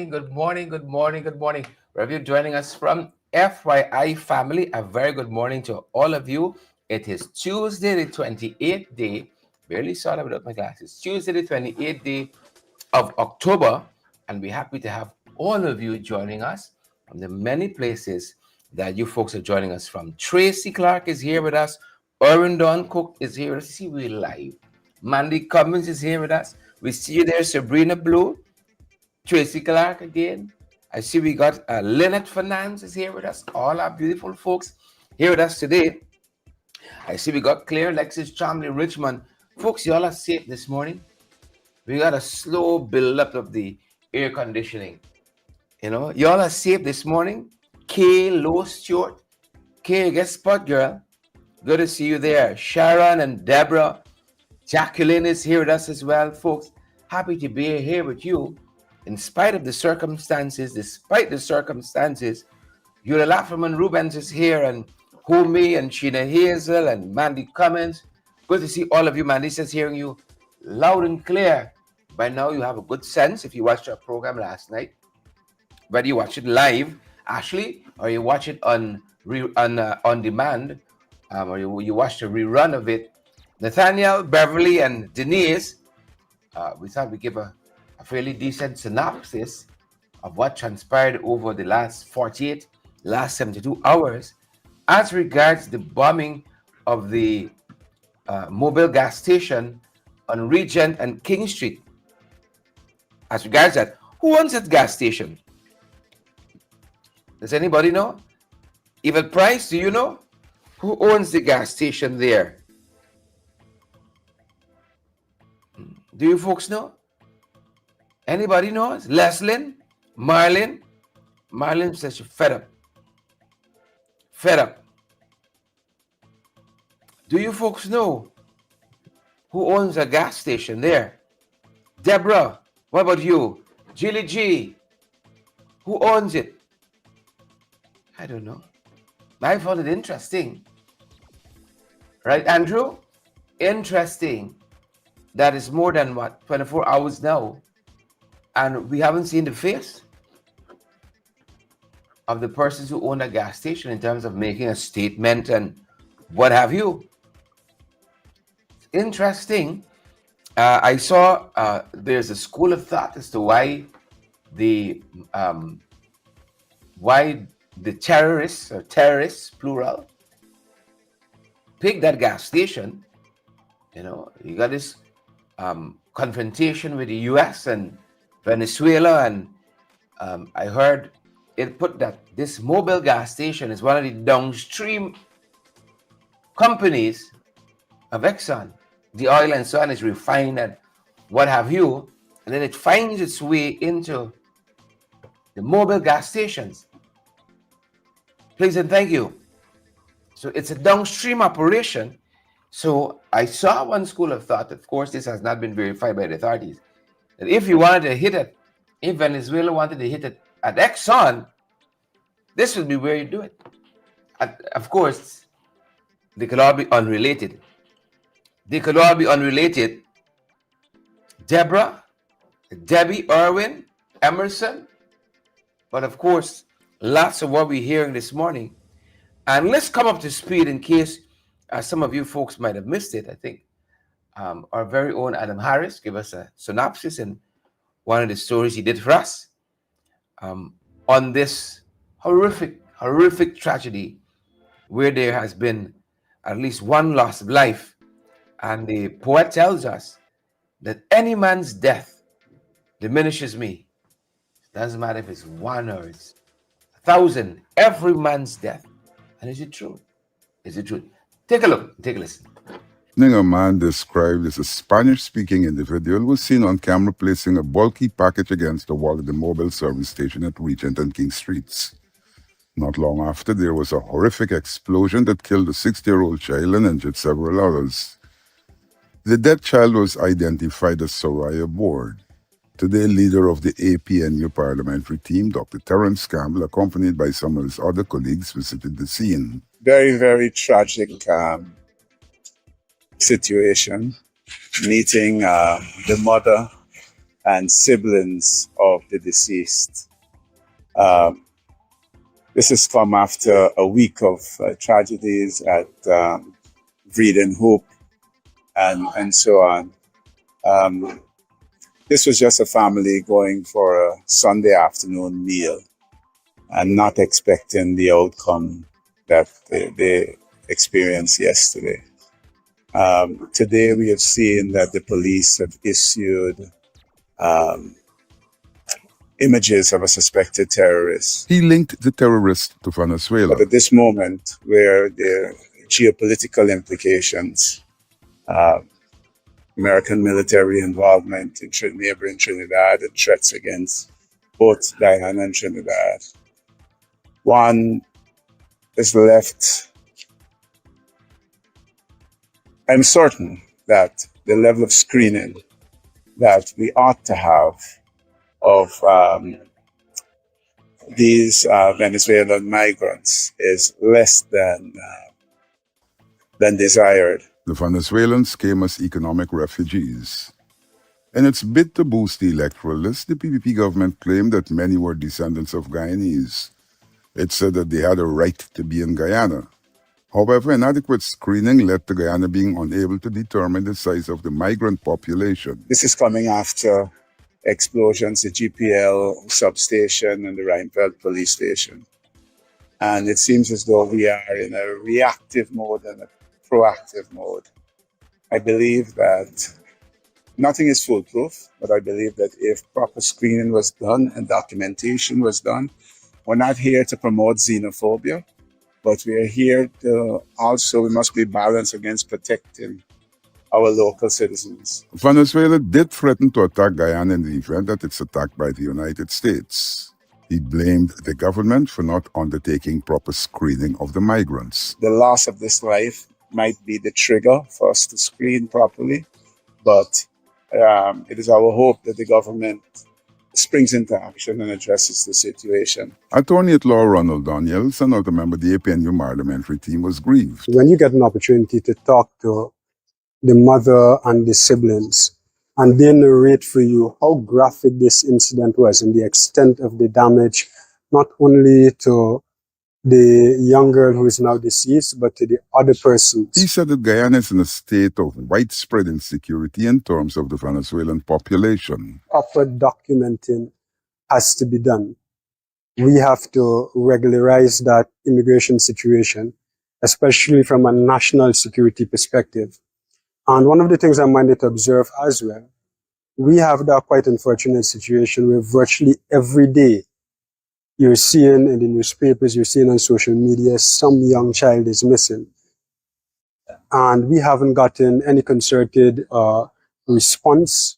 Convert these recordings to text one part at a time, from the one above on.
Good morning, good morning, good morning. Wherever you're joining us from, FYI family, a very good morning to all of you. It is Tuesday, the 28th day. Barely saw that without my glasses. Tuesday, the 28th day of October, and we're happy to have all of you joining us from the many places that you folks are joining us from. Tracy Clark is here with us. Don Cook is here with us. See, we're live. Mandy Cummins is here with us. We see you there, Sabrina Blue. Tracy Clark again. I see we got Lynette Fernandez is here with us. All our beautiful folks here with us today. I see we got Claire, Lexis, Chomley, Richmond. Folks, y'all are safe this morning. We got a slow build up of the air conditioning. You know, y'all are safe this morning. Kay, Low Stewart. Kay, guess what, girl? Good to see you there. Sharon and Deborah. Jacqueline is here with us as well, folks. Happy to be here with you. In spite of the circumstances, despite the circumstances, Yula Lafferman Rubens is here, and Humi and Sheena Hazel and Mandy Cummins. Good to see all of you. Mandy says hearing you loud and clear. By now you have a good sense if you watched our program last night. Whether you watch it live, Ashley, or you watch it on demand, or you watch a rerun of it. Nathaniel, Beverly, and Denise, we thought we'd give a fairly decent synopsis of what transpired over the last 72 hours as regards the bombing of the mobile gas station on Regent and King Street. As regards that, who owns that gas station? Does anybody know? Even Price, do you know? Who owns the gas station there? Do you folks know? Anybody knows? Leslyn? Marlin? Marlin says you're fed up. Fed up. Do you folks know who owns a gas station there? Deborah, what about you? Jilly G, who owns it? I don't know. I found it interesting. Right, Andrew? Interesting. That is more than what? 24 hours now. And we haven't seen the face of the persons who own a gas station in terms of making a statement and what have you. It's interesting I saw there's a school of thought as to the um, why the terrorists plural picked that gas station. You know, you got this confrontation with the U.S. and Venezuela, and I heard it put that this mobile gas station is one of the downstream companies of Exxon. The oil and so on is refined and what have you, and then it finds its way into the mobile gas stations. Please and thank you. So it's a downstream operation. So I saw one school of thought, of course, this has not been verified by the authorities, that if you wanted to hit it, if Venezuela wanted to hit it at Exxon, this would be where you do it. Of course, they could all be unrelated. They could all be unrelated. Deborah, Debbie, Irwin, Emerson, but of course, lots of what we're hearing this morning. And let's come up to speed in case some of you folks might have missed it. I think our very own Adam Harris gave us a synopsis in one of the stories he did for us on this horrific tragedy where there has been at least one loss of life. And the poet tells us that any man's death diminishes me. It doesn't matter if it's one or it's 1,000, every man's death. And is it true? Is it true? Take a look, take a listen. A man described as a Spanish-speaking individual was seen on camera placing a bulky package against the wall of the mobile service station at Regent and King Streets. Not long after, there was a horrific explosion that killed a 60-year-old child and injured several others. The dead child was identified as Soraya Board. Today, leader of the APNU parliamentary team, Dr. Terence Campbell, accompanied by some of his other colleagues, visited the scene. Very, very tragic situation, meeting the mother and siblings of the deceased. This has come after a week of tragedies at Breed and Hope and so on. This was just a family going for a Sunday afternoon meal and not expecting the outcome that they experienced yesterday. Today we have seen that the police have issued images of a suspected terrorist. He linked the terrorist to Venezuela. But at this moment, where the geopolitical implications, American military involvement in neighboring Trinidad and threats against both Guyana and Trinidad, one is left. I'm certain that the level of screening that we ought to have of these Venezuelan migrants is less than desired. The Venezuelans came as economic refugees. In its bid to boost the electoral list, the PPP government claimed that many were descendants of Guyanese. It said that they had a right to be in Guyana. However, inadequate screening led to Guyana being unable to determine the size of the migrant population. This is coming after explosions at GPL substation and the Rheinfeld police station. And it seems as though we are in a reactive mode and a proactive mode. I believe that nothing is foolproof, but I believe that if proper screening was done and documentation was done, we're not here to promote xenophobia, but we are here to also, we must be balanced against protecting our local citizens. Venezuela did threaten to attack Guyana in the event that it's attacked by the United States. He blamed the government for not undertaking proper screening of the migrants. The loss of this life might be the trigger for us to screen properly, but it is our hope that the government springs into action and addresses the situation. Attorney at law Ronald Daniels, another member of the APNU parliamentary team, was grieved. When you get an opportunity to talk to the mother and the siblings, and they narrate for you how graphic this incident was and the extent of the damage, not only to the young girl who is now deceased, but to the other persons. He said that Guyana is in a state of widespread insecurity in terms of the Venezuelan population. Proper documenting has to be done. We have to regularize that immigration situation, especially from a national security perspective. And one of the things I'm minded to observe as well, we have that quite unfortunate situation where virtually every day you're seeing in the newspapers, you're seeing on social media, some young child is missing. And we haven't gotten any concerted response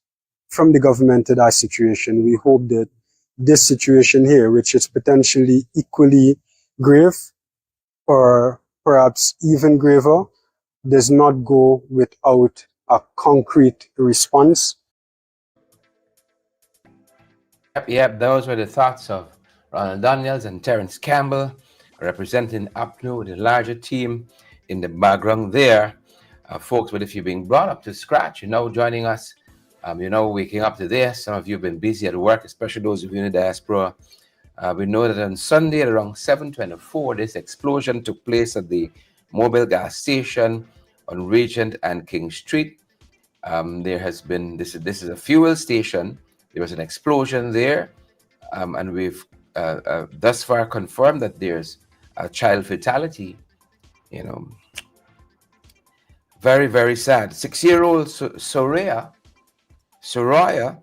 from the government to that situation. We hope that this situation here, which is potentially equally grave or perhaps even graver, does not go without a concrete response. Yep, those were the thoughts of Ronald Daniels and Terence Campbell, representing APNU, the larger team in the background there. Folks, but if you've been brought up to scratch, joining us, waking up to this, some of you have been busy at work, especially those of you in the diaspora. We know that on Sunday at around 7:24, this explosion took place at the mobile gas station on Regent and King Street. There has been, this is a fuel station. There was an explosion there, and we've thus far confirmed that there's a child fatality. Very, very sad. 6-year-old Soraya,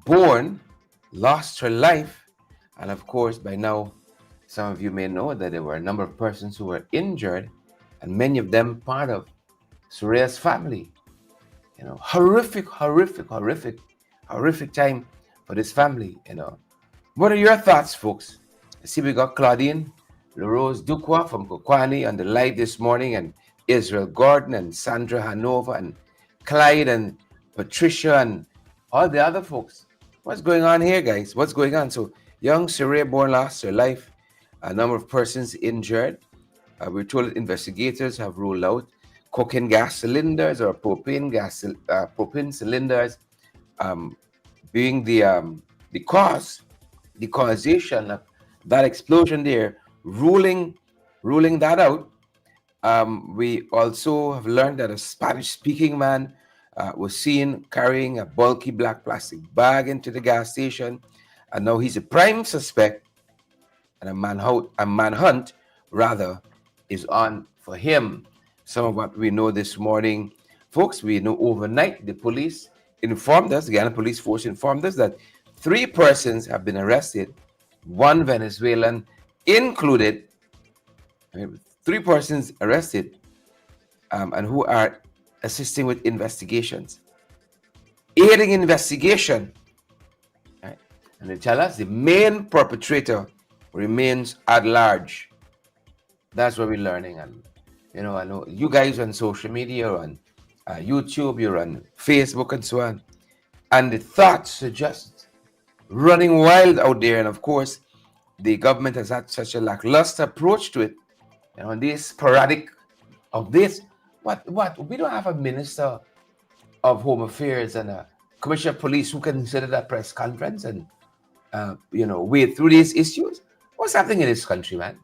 born, lost her life. And of course, by now, some of you may know that there were a number of persons who were injured, and many of them part of Soraya's family. Horrific time for this family. What are your thoughts, folks? I see we got Claudine LaRose Duqua from Kokwani on the live this morning, and Israel Gordon and Sandra Hanover and Clyde and Patricia and all the other folks. What's going on here, guys? What's going on? So young Soraya born lost her life. A number of persons injured. We're told that investigators have ruled out cooking gas cylinders or propane cylinders being the causation of that explosion there. Ruling that out. We also have learned that a Spanish-speaking man was seen carrying a bulky black plastic bag into the gas station, and now he's a prime suspect, and a manhunt is on for him. Some of what we know this morning, folks, we know overnight the police informed us, the Guyana Police Force informed us that 3 persons have been arrested, 1 Venezuelan included. 3 persons arrested and who are assisting with investigations, aiding investigation. Right? And they tell us the main perpetrator remains at large. That's what we're learning. And I know you guys on social media, or on YouTube, you're on Facebook and so on, and the thoughts are just running wild out there. And of course, the government has had such a lackluster approach to it. This sporadic of this. What? We don't have a minister of Home Affairs and a commissioner of police who can consider that press conference and, wade through these issues. What's happening in this country, man?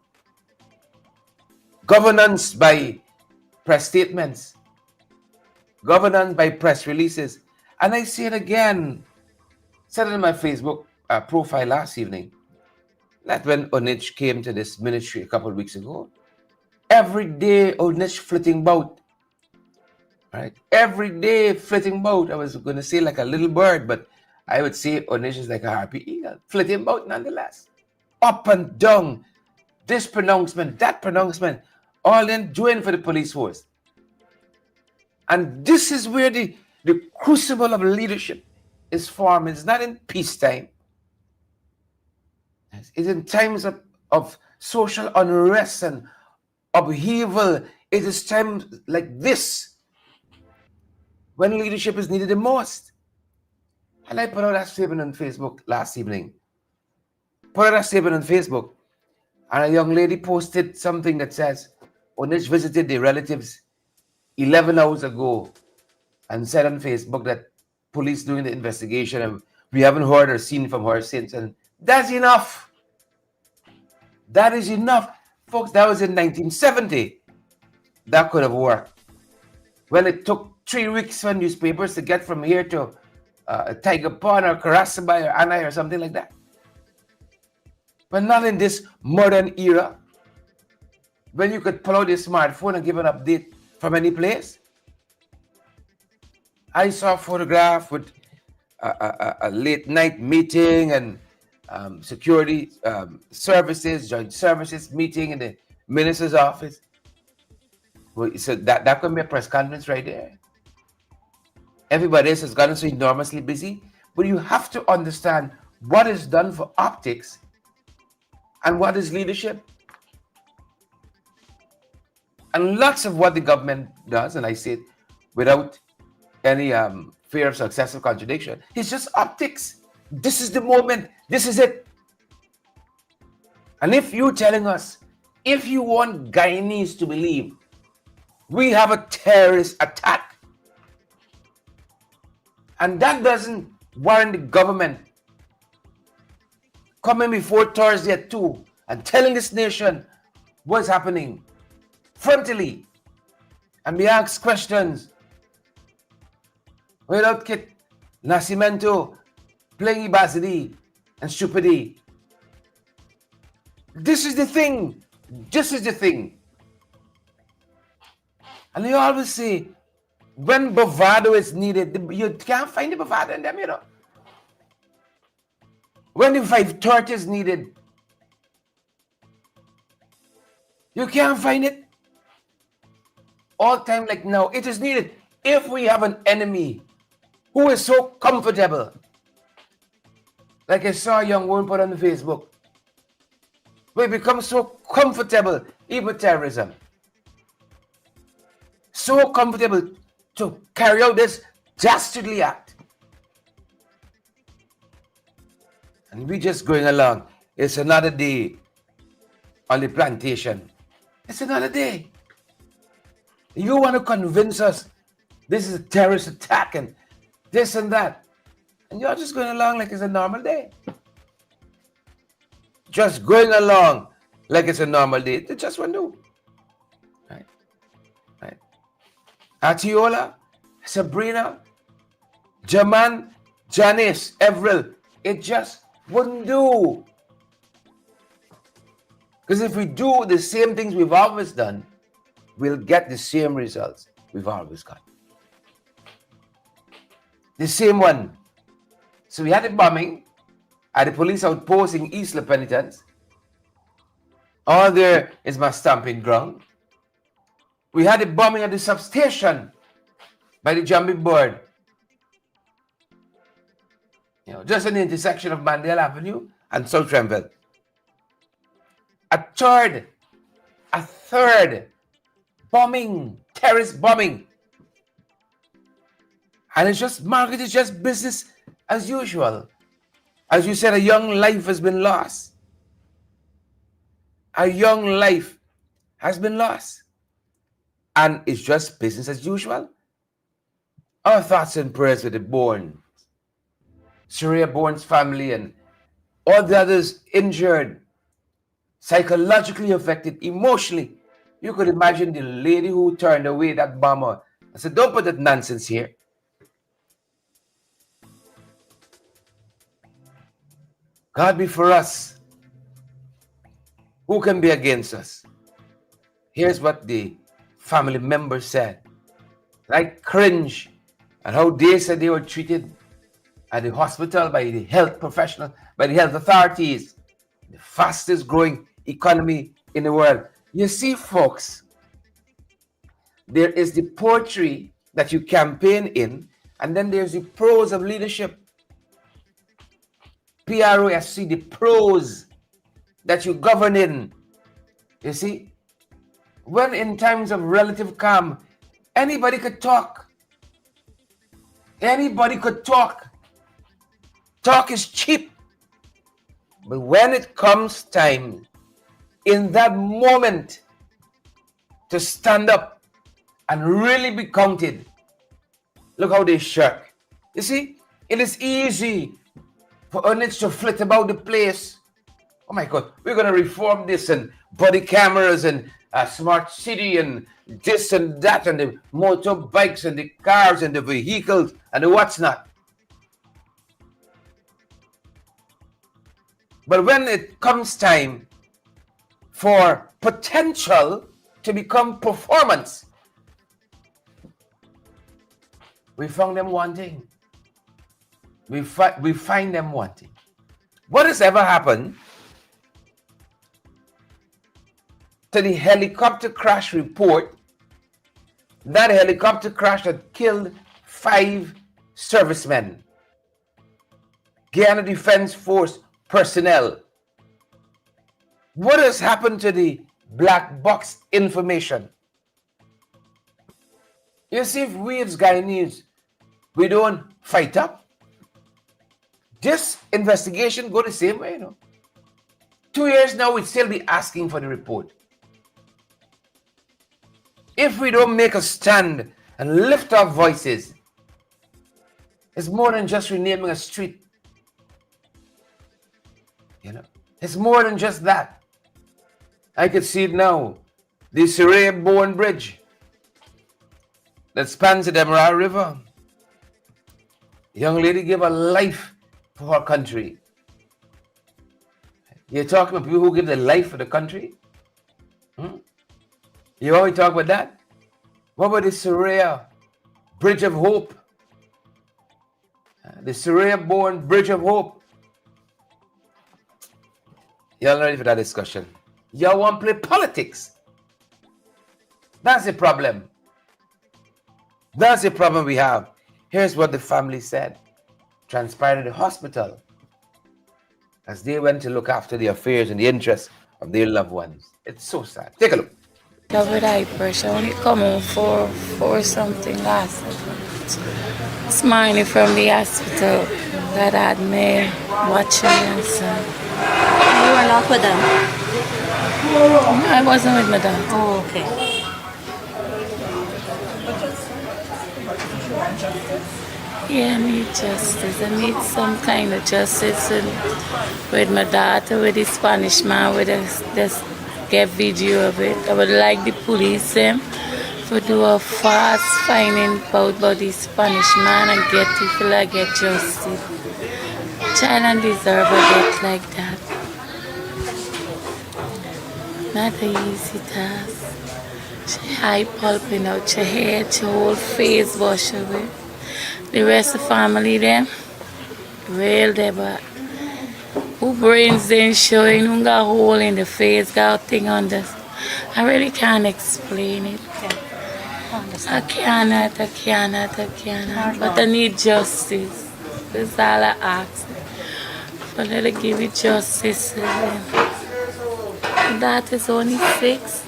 Governance by press statements. Governance by press releases. And I see it again. Said it in my Facebook profile last evening. That when Onich came to this ministry a couple of weeks ago, every day Onich flitting about. Right? Every day flitting about. I was going to say like a little bird, but I would say Onich is like a harpy eagle, flitting about nonetheless. Up and down. This pronouncement, that pronouncement, all in doing for the police force. And this is where the crucible of leadership is formed. It's not in peacetime. It's in times of social unrest and upheaval. It is times like this when leadership is needed the most. And I put out that statement on Facebook last evening. And a young lady posted something that says, Onich visited the relatives 11 hours ago and said on Facebook that police doing the investigation and we haven't heard or seen from her since. And that's enough. That is enough. Folks, that was in 1970. That could have worked. When it took 3 weeks for newspapers to get from here to Tiger Pond or Karasaba or Anai or something like that. But not in this modern era when you could pull out your smartphone and give an update from any place. I saw a photograph with a late night meeting and security services, joint services meeting in the minister's office. So that could be a press conference right there. Everybody else has gotten so enormously busy, but you have to understand what is done for optics and what is leadership. And lots of what the government does, and I say it without any fear of successive contradiction, it's just optics. This is the moment. This is it. And if you're telling us, if you want Guyanese to believe we have a terrorist attack, and that doesn't warrant the government coming before Thursday at 2 and telling this nation what's happening frontally and be asked questions without Kit Nascimento playing Ibazidi and stupidity. This is the thing. This is the thing. And they always say, when bravado is needed, you can't find the bravado in them, you know. When the 530 is needed, you can't find it. All time like now, it is needed. If we have an enemy who is so comfortable, like I saw a young woman put on Facebook, we become so comfortable, even with terrorism, so comfortable to carry out this dastardly act. And we just going along. It's another day on the plantation. It's another day. You want to convince us this is a terrorist attack and this and that. And you're just going along like it's a normal day. Just going along like it's a normal day. They just won't do. Right? Right? Atiola, Sabrina, Jaman, Janice, Everil. It just wouldn't do. Because if we do the same things we've always done, we'll get the same results we've always got. The same one. So we had a bombing at the police outpost in East La Penitence. All there is my stamping ground. We had a bombing at the substation by the jumping board. You know, just in the intersection of Mandela Avenue and South Renville. A third bombing, terrorist bombing. And it's just, Margaret, it's just business as usual. As you said, a young life has been lost. A young life has been lost. And it's just business as usual. Our thoughts and prayers with the Bourne, Sharia Bourne's family, and all the others injured, psychologically affected, emotionally. You could imagine the lady who turned away that bomber. I said, don't put that nonsense here. God be for us. Who can be against us? Here's what the family member said. I cringe at how they said they were treated at the hospital by the health professional, by the health authorities. The fastest growing economy in the world. You see, folks, there is the poetry that you campaign in, and then there's the prose of leadership. PROSC, the prose that you govern in. You see, when in times of relative calm, anybody could talk. Anybody could talk. Talk is cheap. But when it comes time, in that moment, to stand up and really be counted, look how they shirk. You see, it is easy for units to flit about the place Oh my God, we're going to reform this and body cameras and smart city and this and that and the motorbikes and the cars and the vehicles and the what's not. But when it comes time for potential to become performance, we found them wanting. We find them wanting. What has ever happened to the helicopter crash report? That helicopter crash that killed 5 servicemen, Guyana Defense Force personnel. What has happened to the black box information? You see, if we as Guyanese, we don't fight up, this investigation go the same way, 2 years now, we'd still be asking for the report. If we don't make a stand and lift our voices, it's more than just renaming a street. It's more than just that. I could see it now. The Surrey-Bowen Bridge that spans the Demerara River. A young lady gave her life for her country. You're talking about people who give their life for the country? You always talk about that? What about the Surrey Bridge of Hope? The Surrey-Bowen Bridge of Hope. Y'all not ready for that discussion. Y'all want to play politics. That's the problem. That's the problem we have. Here's what the family said. Transpired at the hospital as they went to look after the affairs and the interests of their loved ones. It's so sad. Take a look. With high pressure, only come home for something last night. This morning from the hospital that had me watching and so. You were not with them? I wasn't with my dad. Oh, okay. Yeah, I need justice. I need some kind of justice. And with my daughter, with the Spanish man, with this get video of it. I would like the police to do a fast finding about the Spanish man and get people that get justice. Child deserve a death like that. Not an easy task. She eye pulping out your head, your whole face wash away. The rest of the family them, real they but who brains then showing, who got hole in the face, got thing on this. I really can't explain it. I cannot. But I need justice. That's all I ask. But let her give it justice to them. That is only 6.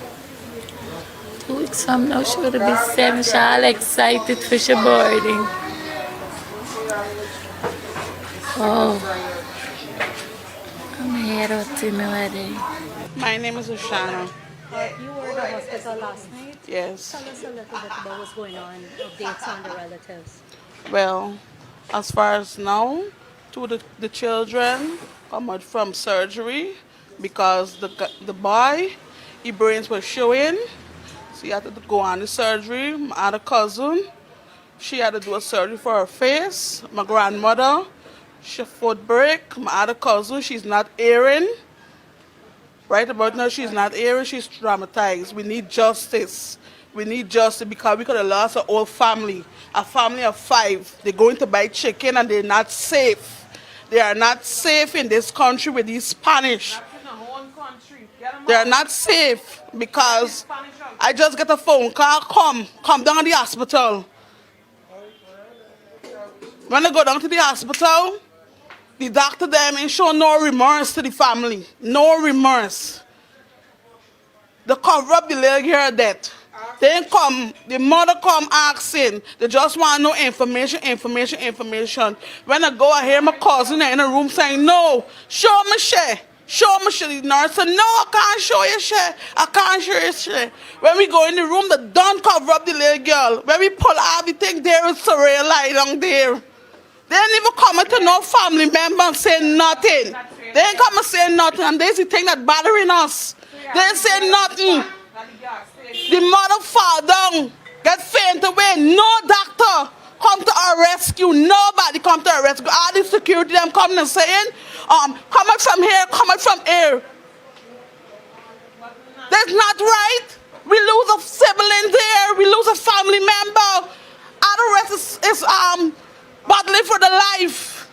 2 weeks from now, she would be 7. She's all excited for she boarding. Oh. I'm here out in the wedding. My name is Oshana. You were at the hospital last night? Yes. Tell us a little bit about what's going on, updates on the relatives. Well, as far as now, two of the children come out from surgery because the boy, his brains were showing. So he had to go on the surgery. My other cousin, she had to do a surgery for her face. My grandmother, she foot break. My other cousin, she's not hearing. Right about now, she's not hearing. She's traumatized. We need justice. We need justice because we could have lost a whole family. A family of 5. They're going to buy chicken and they're not safe. They are not safe in this country with these Spanish. They are not safe because I just get a phone call. Come down to the hospital. When I go down to the hospital, the doctor them ain't show no remorse to the family. No remorse. They cover up the little girl death. Then come, the mother come asking. They just want to know information. When I go, I hear my cousin in a room saying, no, show me share. Show me share. The nurse said, no, I can't show you share. I can't show you share. When we go in the room, they don't cover up the little girl. When we pull everything, there is surreal light down there. They didn't even come to no family member and say nothing. They ain't come and say nothing, and they the thing that bothering us. They ain't say nothing. The mother fall down, get faint away. No doctor come to our rescue. Nobody come to our rescue. All the security them coming and saying, coming from here, coming from here. That's not right. We lose a sibling there. We lose a family member. All the rest is battling for the life.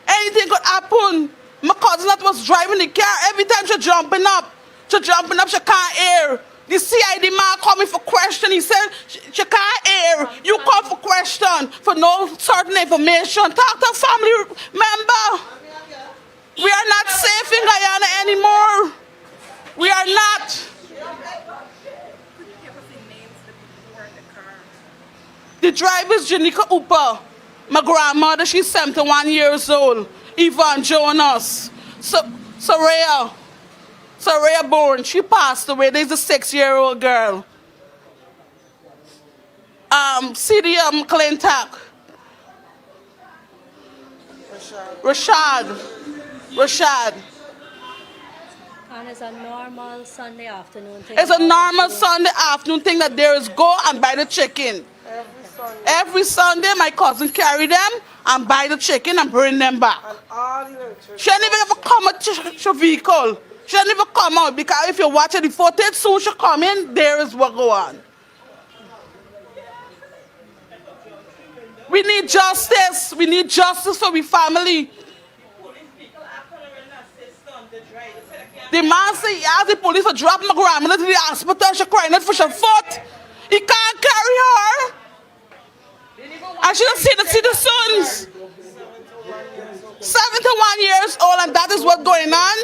Anything could happen. My cousin that was driving the car, every time she jumping up, she can't hear. The CID man coming for question. He said, she can't hear. You come for question for no certain information. Talk to a family member. We are not safe in Guyana anymore. We are not. The driver is Janika Upa. My grandmother, she's 71 years old. Yvonne Jonas. Soraya Bourne, she passed away. There's a 6-year-old girl. Celia McClintock. Rashad. And it's a normal Sunday afternoon thing. It's a normal Sunday afternoon thing that there is go and buy the chicken. Every Sunday, my cousin carry them and buy the chicken and bring them back. She didn't even ever come out to vehicle. She didn't even come out because if you watch the footage, soon she come in, there is what go on. We need justice. We need justice for we family. The man say he asked the police to drop my grandmother to the hospital. She crying out for her foot. He can't carry her. And she don't see the sons. 71 years old, and that is what's going on.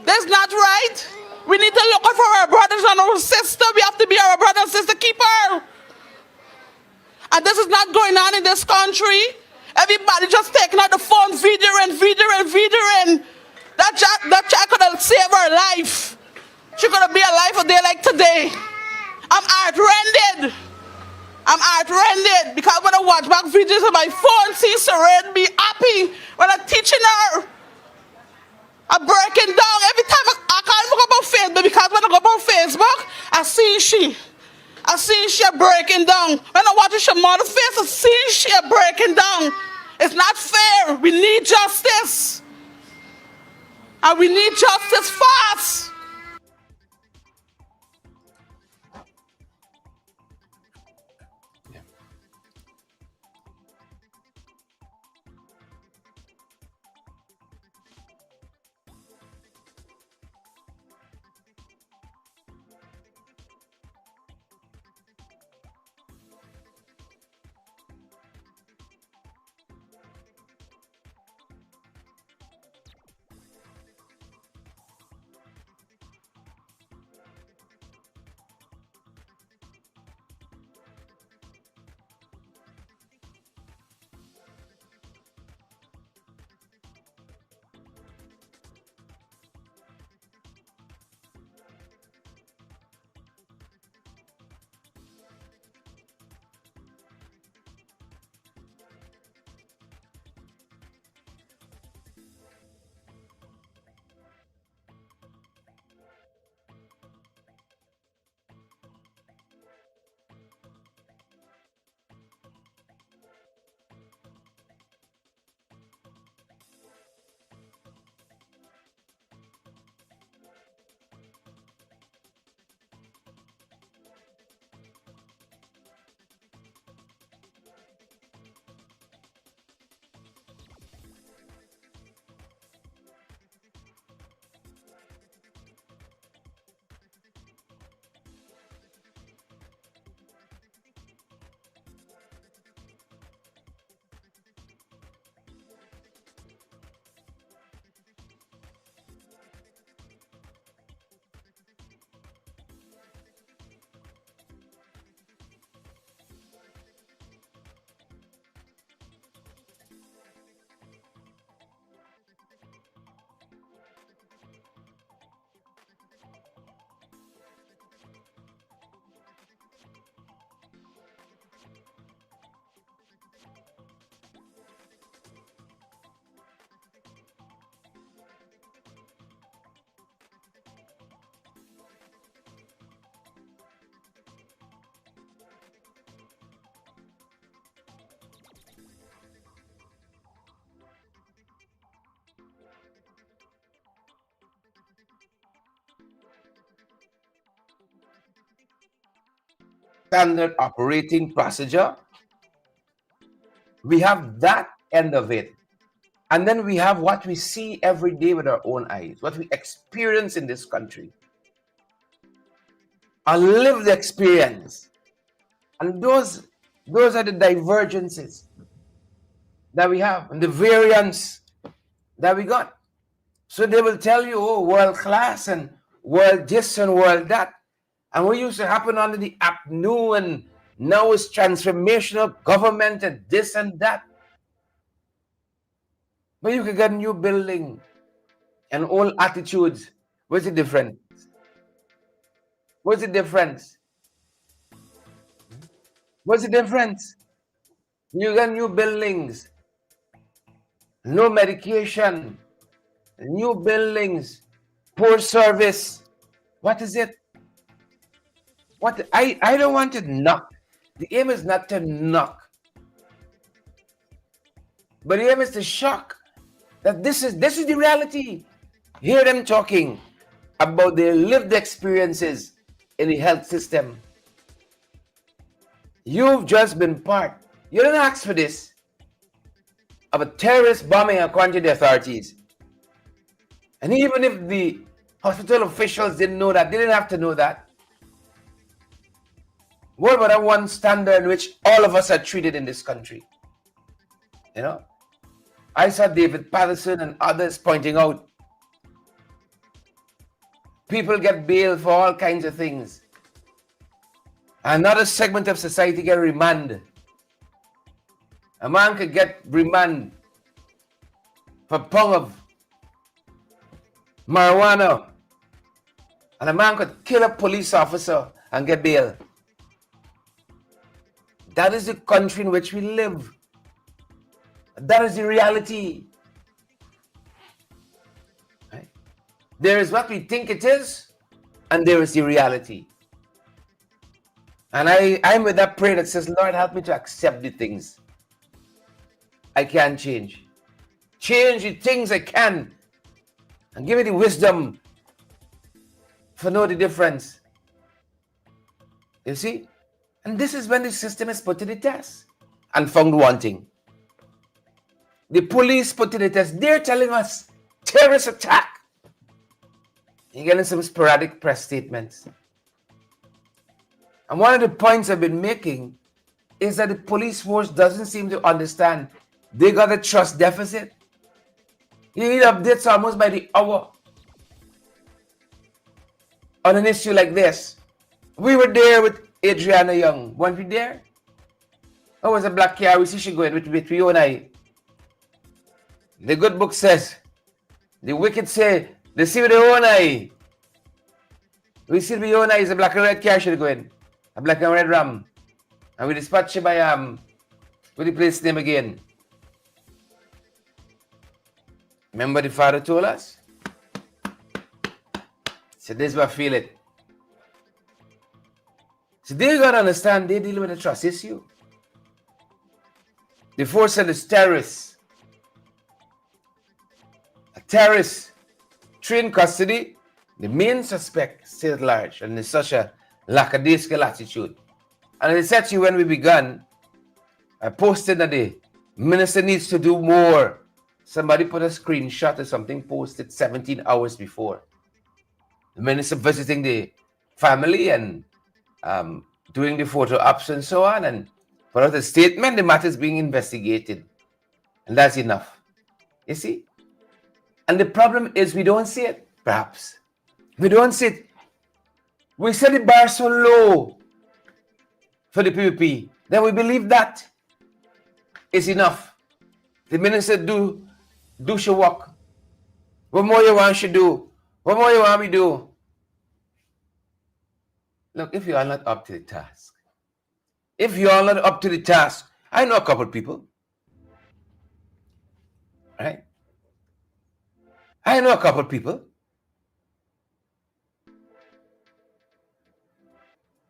That's not right. We need to look out for our brothers and our sisters. We have to be our brother and sister keeper. And this is not going on in this country. Everybody just taking out the phone, videoing. That child could have saved her life. She could have been alive a day like today. I'm heart-rended because when I watch back videos on my phone, see Serene be happy when I'm teaching her. I'm breaking down every time. I can't even go about Facebook because when I go about Facebook, I see she breaking down. When I watch her mother's face, I see she breaking down. It's not fair. We need justice. And we need justice fast. standard operating procedure. We have that end of it. And then we have what we see every day with our own eyes, what we experience in this country, a lived experience. And those are the divergences that we have and the variance that we got. So they will tell you, oh, world class and world this and world that. And what used to happen under the APNU and now it's transformational government and this and that. But you can get a new building and old attitudes. What's the difference? What's the difference? What's the difference? You get new buildings, no medication, new buildings, poor service. What is it? What I don't want to knock. The aim is not to knock, but the aim is to shock that this is the reality. Hear them talking about their lived experiences in the health system. You've just been part. You didn't ask for this. Of a terrorist bombing according to the authorities. And even if the hospital officials didn't know that, they didn't have to know that. What about that one standard in which all of us are treated in this country? You know? I saw David Patterson and others pointing out people get bail for all kinds of things. Another segment of society get remand. A man could get remand for a pound of marijuana. And a man could kill a police officer and get bail. That is the country in which we live. That is the reality. Right? There is what we think it is, and there is the reality. And I'm with that prayer that says, Lord, help me to accept the things I can change. Change the things I can. And give me the wisdom for know the difference. You see? And this is when the system is put to the test and found wanting. The police put to the test. They're telling us terrorist attack. You're getting some sporadic press statements. And one of the points I've been making is that the police force doesn't seem to understand they got a trust deficit. You need updates almost by the hour on an issue like this. We were there with Adriana Young. Weren't we there? Oh, it was a black car. We see she going with you and I. The good book says, the wicked say, they see with their own eye. We see with your own eye is a black and red car should go in. A black and red ram. And we dispatch it by with the place name again. Remember the father told us? So this is what I feel it. So they gotta understand they deal with a trust issue. The force said it's terrorists. A terrorist trained custody, the main suspect still at large, and there's such a lackadaisical attitude. And I said to you when we began, I posted that the minister needs to do more. Somebody put a screenshot of something posted 17 hours before. The minister visiting the family and doing the photo ops and so on, and put out a statement, the matter is being investigated. And that's enough. You see? And the problem is we don't see it, perhaps. We don't see it. We set the bar so low for the PPP that we believe that is enough. The minister do she work. What more you want she do? What more you want me do? Look, if you are not up to the task, I know a couple of people, right? I know a couple of people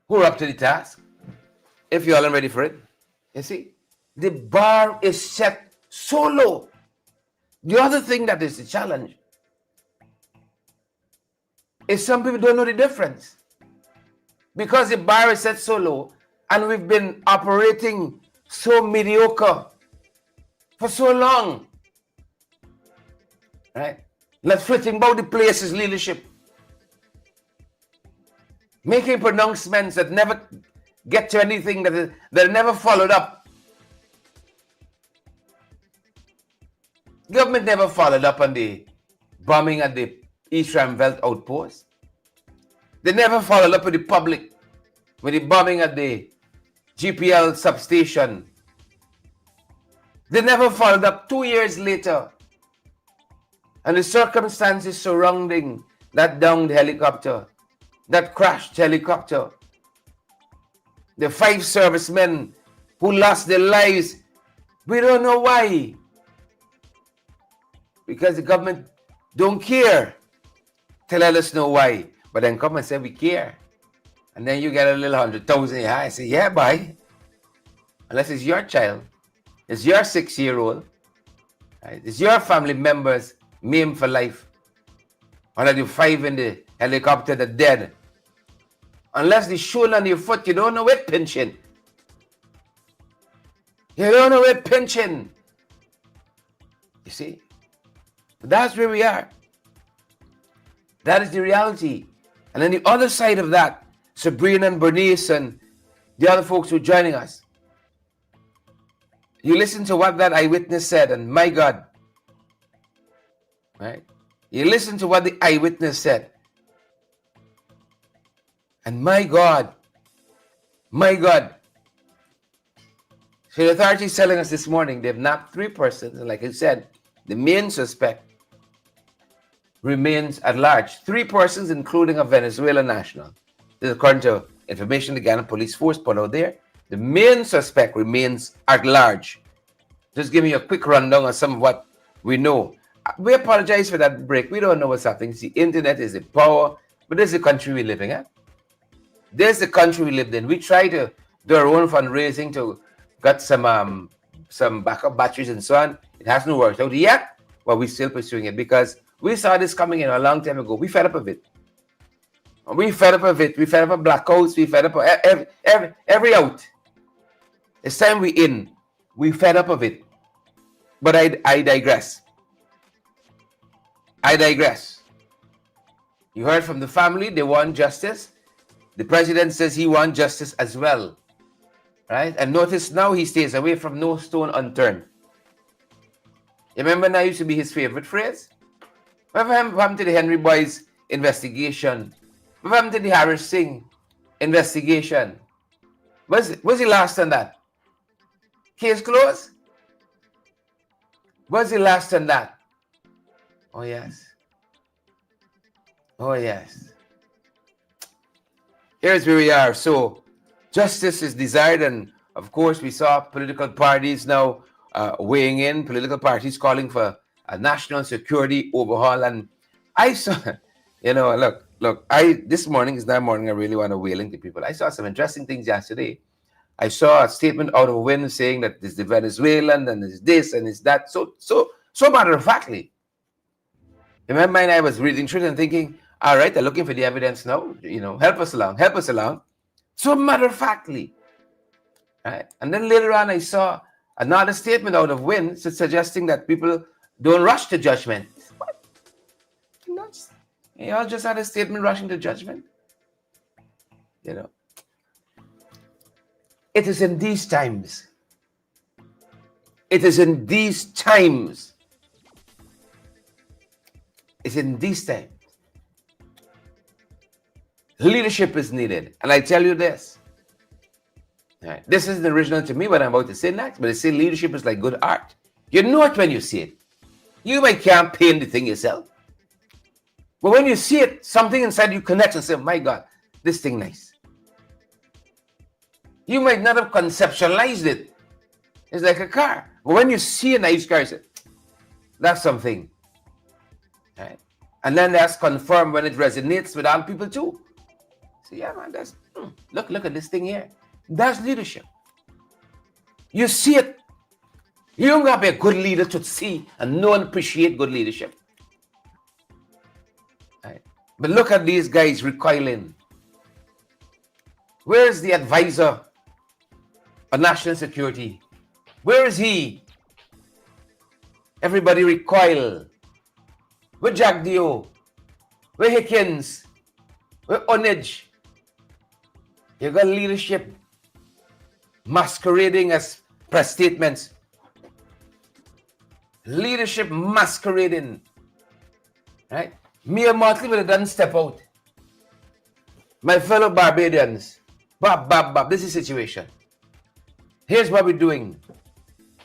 who are up to the task. If you all are ready for it, you see, the bar is set so low. The other thing that is the challenge is some people don't know the difference. Because the bar is set so low, And we've been operating so mediocre for so long. Right? Let's flitting about the places leadership. Making pronouncements that never get to anything, that are never followed up. Government never followed up on the bombing at the East Ramveld outpost. They never followed up with the public with the bombing at the GPL substation. They never followed up 2 years later. And the circumstances surrounding that downed helicopter, that crashed helicopter, the 5 servicemen who lost their lives, we don't know why. Because the government don't care to let us know why. But then come and say we care. And then you get a little 100,000 in your eye. Say, yeah, bye. Unless it's your child. It's your 6-year-old. Right? It's your family members maimed for life. One of the 5 in the helicopter that dead. Unless the shoe on your foot, you don't know it pinching. You don't know it pinching. You see? That's where we are. That is the reality. And then the other side of that, Sabrina and Bernice and the other folks who are joining us. You listen to what that eyewitness said, and my God, right? You listen to what the eyewitness said, and my God. So the authorities telling us this morning they've nabbed 3 persons, and like I said, the main suspect remains at large. 3 persons, including a Venezuelan national. This is according to information the Ghana Police Force put out there. The main suspect remains at large. Just give me a quick rundown of some of what we know. We apologize for that break. We don't know what's happening. The internet is the power, but this is the country we're living in. This is the country we lived in. We try to do our own fundraising to get some backup batteries and so on. It hasn't worked out yet, but we're still pursuing it because we saw this coming in a long time ago. We fed up of it. We fed up of it. We fed up of blackouts. We fed up of every out. It's time we in. We fed up of it. But I digress. You heard from the family. They want justice. The president says he wants justice as well. Right? And notice now he stays away from no stone unturned. You remember that used to be his favorite phrase? What happened to the Henry Boys investigation? What happened to the Harris Singh investigation? Was he last on that? Case closed? Was he last on that? Oh yes. Here's where we are. So justice is desired, and of course we saw political parties now weighing in, political parties calling for a national security overhaul. And I saw, look, this morning is that morning I really want to wailing to people. I saw some interesting things yesterday. I saw a statement out of Win saying that there's the Venezuelan and there's this and it's that. So matter of factly. In my mind, I was reading through it and thinking, all right, they're looking for the evidence now. Help us along. So matter of factly. Right? And then later on, I saw another statement out of Win suggesting that people don't rush to judgment. What? Nuts. Y'all just had a statement rushing to judgment. It is in these times. Leadership is needed. And I tell you this. Right, this isn't original to me, what I'm about to say next, but they say leadership is like good art. You know it when you see it. You might can't paint the thing yourself. But when you see it, something inside you connects and say, my God, this thing nice. You might not have conceptualized it. It's like a car. But when you see a nice car, you say, that's something. Right? And then that's confirmed when it resonates with other people too. So yeah, man, that's look at this thing here. That's leadership. You see it. You don't have to be a good leader to see and know and appreciate good leadership. Right? But look at these guys recoiling. Where's the advisor on national security. Where is he? Everybody recoil. Where Jack Dio? Where Hickens? Where Onage? You got leadership masquerading as press statements. Leadership masquerading. Right? Me and Motley would have done step out. My fellow Barbadians. Bab. This is the situation. Here's what we're doing.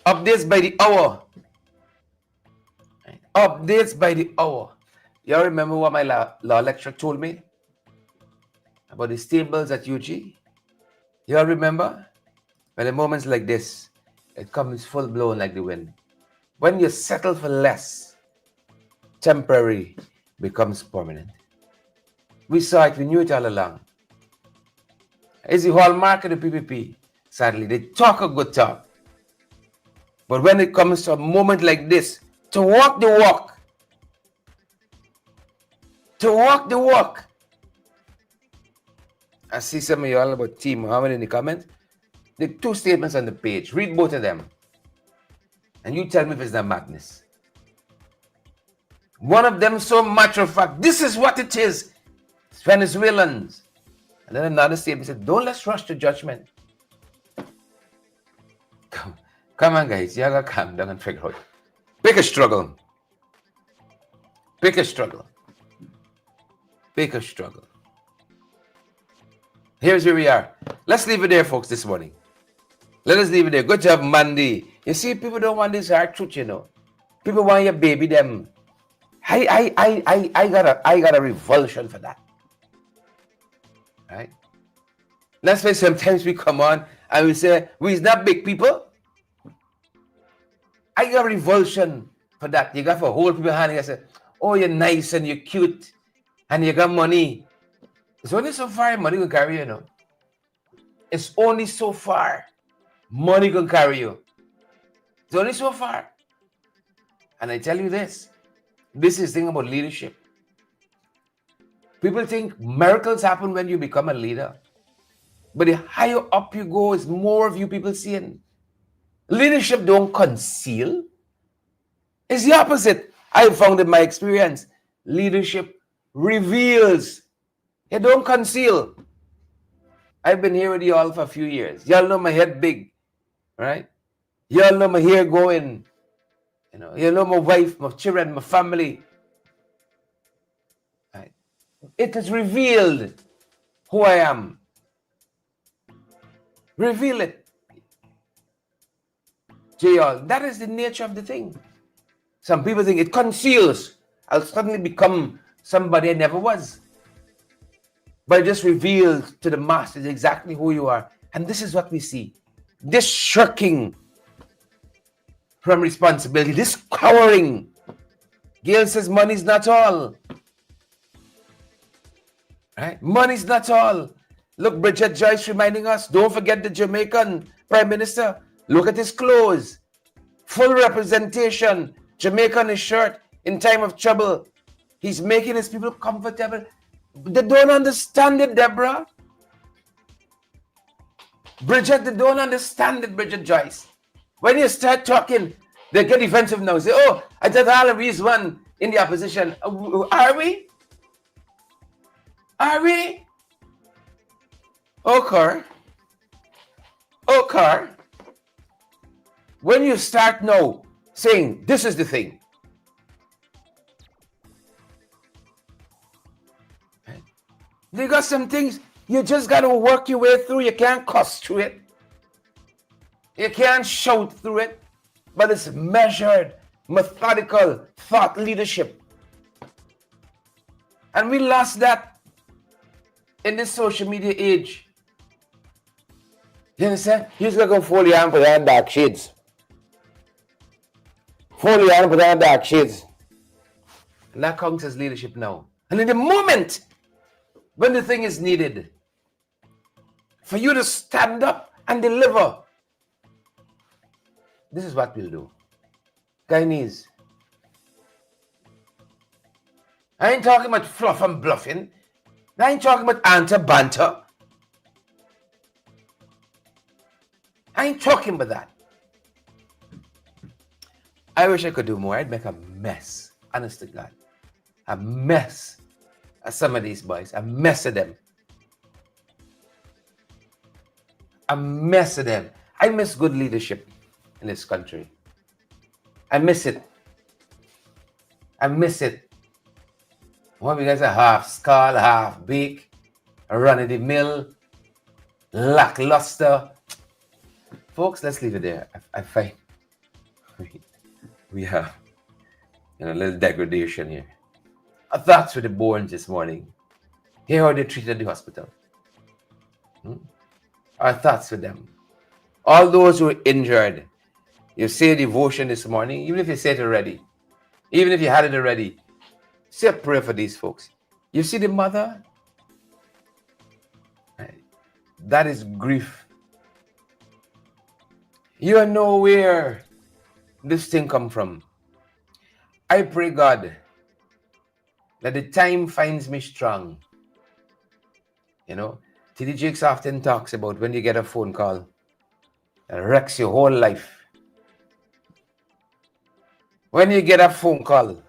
Updates by the hour. Right? Updates by the hour. Y'all remember what my law lecturer told me about the stables at UG? Y'all remember? When in moments like this, it comes full blown like the wind. When you settle for less, temporary becomes permanent. We saw it, we knew it all along. It's the hallmark of the PPP. Sadly, they talk a good talk. But when it comes to a moment like this, to walk the walk, I see some of y'all about Team Muhammad in the comments. The 2 statements on the page. Read both of them. And you tell me if it's not madness. One of them so matter of fact, this is what it is. It's Venezuelans. And then another statement said, don't let's rush to judgment. Come on, guys. You gotta calm down and figure out. Pick a struggle. Pick a struggle. Pick a struggle. Here's where we are. Let's leave it there, folks, this morning. Let us leave it there. Good job, Monday. You see, people don't want this hard truth, you know. People want your baby them. I got a revulsion for that. Right? That's why sometimes we come on and we say, we're not big people. I got a revulsion for that. You got to hold people hand and say, oh, you're nice and you're cute and you got money. It's only so far money can carry you, you know. It's only so far money can carry you. It's only so far. And I tell you this is the thing about leadership. People think miracles happen when you become a leader. But the higher up you go, is more of you people seeing. Leadership don't conceal. It's the opposite. I found in my experience. Leadership reveals. It don't conceal. I've been here with you all for a few years. Y'all know my head big, right? Y'all know my hair going. You know my wife, my children, my family. Right? It is revealed who I am. Reveal it. Y'all, that is the nature of the thing. Some people think it conceals. I'll suddenly become somebody I never was. But it just reveals to the masses exactly who you are. And this is what we see. This shirking from responsibility, this cowering. Gail says money's not all. Right? Money's not all. Look, Bridget Joyce reminding us, don't forget the Jamaican Prime Minister. Look at his clothes. Full representation. Jamaica on his shirt in time of trouble. He's making his people comfortable. They don't understand it, Deborah. Bridget, they don't understand it, Bridget Joyce. When you start talking, they get defensive now. Say, oh, I thought all of these one in the opposition. Are we? Are we? Okay. When you start now saying, this is the thing. Right? They got some things, you just got to work your way through. You can't cuss through it. You can't shout through it. But it's measured, methodical thought leadership. And we lost that in this social media age. You understand? He's going to go fold your hand, put on dark shades. Fold your hand, put on dark shades. And that counts as leadership now. And in the moment when the thing is needed, for you to stand up and deliver, this is what we'll do. Guyanese. I ain't talking about fluff and bluffing. I ain't talking about banter. I ain't talking about that. I wish I could do more. I'd make a mess. Honest to God. A mess of some of these boys. A mess of them. A mess of them. I miss good leadership in this country. I miss it. I miss it. One of you guys are half skull, half beak, run of the mill, lackluster. Folks, let's leave it there. I find we have a little degradation here. Our thoughts with the Bournes this morning. Hear how they treated the hospital. Our thoughts with them. All those who were injured. You say devotion this morning, even if you said it already, even if you had it already, say a prayer for these folks. You see the mother? Right. That is grief. You know where this thing come from. I pray God that the time finds me strong. You know, T.D. Jakes often talks about when you get a phone call that wrecks your whole life. When you get a phone call,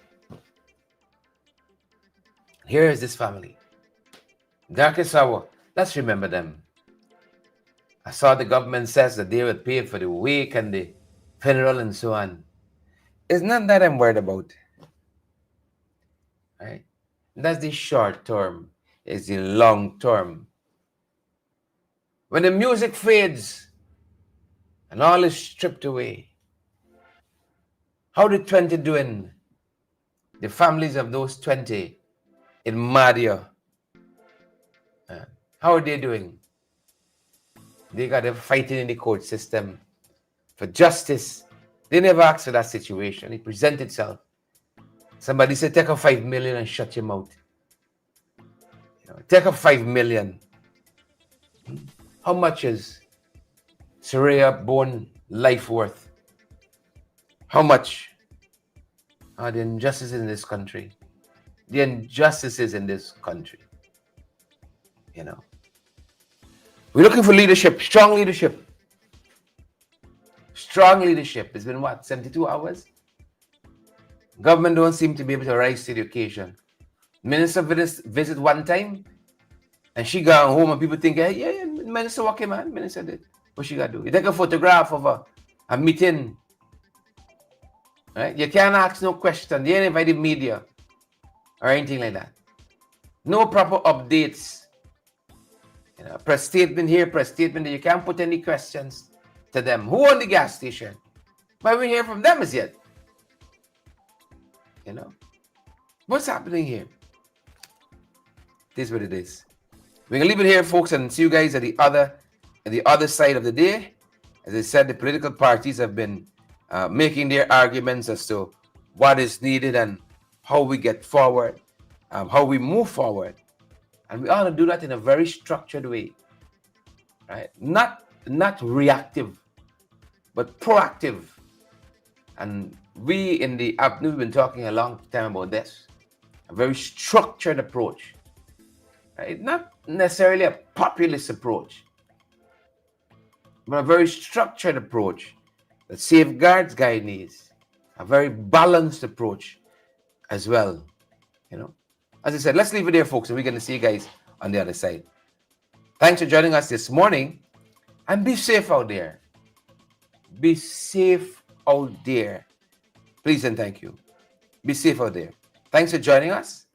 here is this family. Darkest hour, let's remember them. I saw the government says that they would pay for the wake and the funeral and so on. It's not that I'm worried about. Right? That's the short term. It's the long term. When the music fades and all is stripped away, how the 20 doing? The families of those 20 in Madia, how are they doing? They got them fighting in the court system for justice. They never asked for that situation. It presented itself. Somebody said, take a 5 million and shut your mouth. Take a 5 million. How much is Saraya Bone life worth? How much are the injustices in this country? The injustices in this country. We're looking for leadership, strong leadership. Strong leadership. It's been what, 72 hours? Government don't seem to be able to rise to the occasion. Minister visit one time, and she gone home, and people think, hey, yeah, minister okay, man. Minister did. What she got to do? You take a photograph of a meeting. Right? You can't ask no question. You ain't invite the media or anything like that. No proper updates. Press statement here, press statement there. You can't put any questions to them. Who owned the gas station? But we hear from them as yet. What's happening here? This is what it is. We're gonna leave it here, folks, and see you guys at the other side of the day. As I said, the political parties have been making their arguments as to what is needed and how we get forward, how we move forward. And we ought to do that in a very structured way, right? Not reactive, but proactive. And we in the APNU have been talking a long time about this. A very structured approach, right? Not necessarily a populist approach, but a very structured approach that safeguards Guyanese. A very balanced approach as well, As I said, let's leave it there, folks, and we're going to see you guys on the other side. Thanks for joining us this morning, and be safe out there. Be safe out there. Please and thank you. Be safe out there. Thanks for joining us.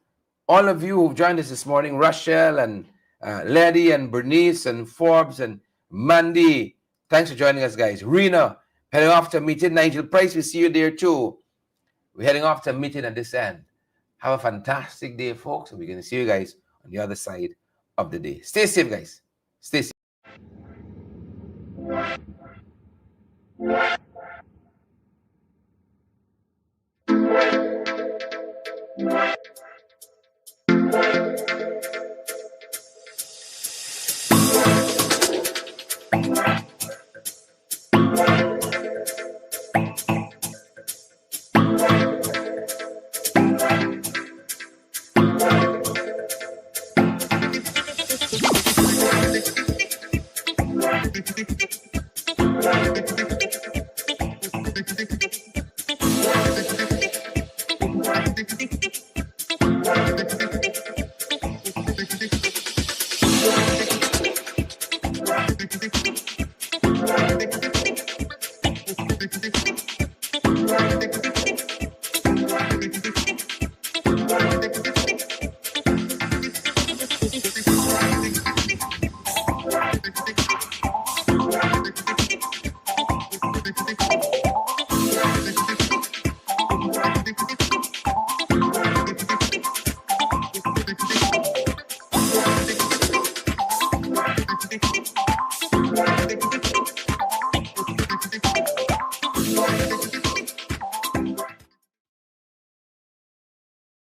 All of you who've joined us this morning, Rochelle and Letty and Bernice and Forbes and Mandy, thanks for joining us, guys. Rena, heading off to a meeting. Nigel Price, we see you there too. We're heading off to a meeting at this end. Have a fantastic day, folks, and we're going to see you guys on the other side of the day. Stay safe, guys. Stay safe.